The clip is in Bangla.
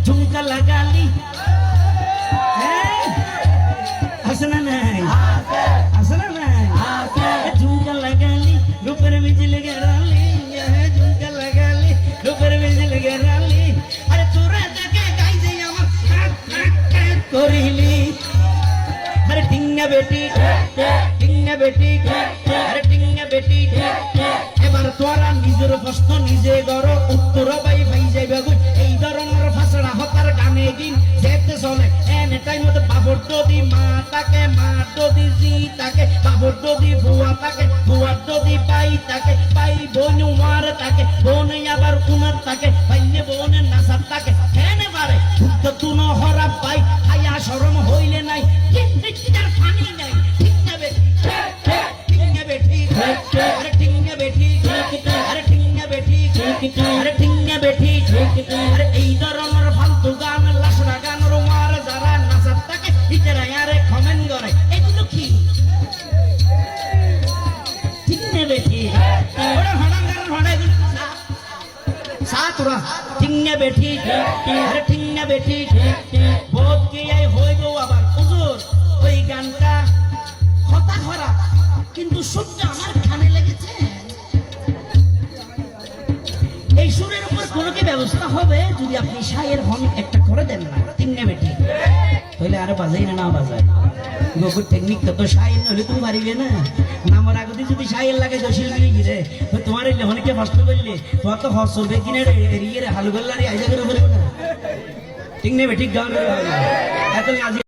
ঝুমকা লাগালি আসনা নাই আসনা নাই ঝুমকা লাগালি রূপের বিজল গেরালি ঝুমকা লাগালি রূপের বিজল গেরালি আরে তোরা দেখে গাইছে আমার করিলি আরে টিঙ্গা বেটি আরে টিঙ্গা বেটি এবার তোরা নিজের প্রশ্ন নিজে গড় উত্তর পাই যাইবে এই ধরনের ফাঁসড়া হতার গানে দিন যেতে চলে এনে টাইম মতো বাবর যদি মা তাকে মা যদি জি তাকে বাবর যদি বুয়া তাকে বুয়ার যদি পাই তাকে পাই বোন উমার তাকে বোন আবার উনার তাকে পাইলে বোনের নাসার তাকে এনে পারে শুদ্ধ তুনো হরা পাই হায়া শরম হইলে নাই কিন্তু ফানি নাই ঠিক নেবে টিঙ্গা বেটি আরে টিঙ্গা বেটি আরে টিঙ্গা বেটি আরে টিঙ্গা বেটি আরে এই ধরনের ফালতু গান লাসড়া গান রোমার যারা নাচার তাকে ইতারা আরে কমেন্ট করে এগুলো কি টিঙ্গা বেটি ওরা হড়াং গান হড়াই সাতরা টিঙ্গা বেটি আরে টিঙ্গা বেটি বহুত কি এই হইব আবার হুজুর ওই গানটা হতা খারাপ কিন্তু সত্যি আমার কানে লেগেছে এই সুরের উপর কোনো কি ব্যবস্থা হবে যদি আপনি শায়ের হন একটা করে দেন না টিঙ্গা বেটি তাহলে আরো বাজাই না বাজায় গোকুর টেকনিক তো শায়ের নইলে তুমি পারিবে না নামার আগতে যদি শায়ের লাগে জসিল মিলি গিরে তোমার এই লেখনকে কষ্ট করলে তোমার তো হস চলবে কিনে এরিয়ে হালু গল্লারি আইজা করে বলবে না টিঙ্গা বেটি গান এত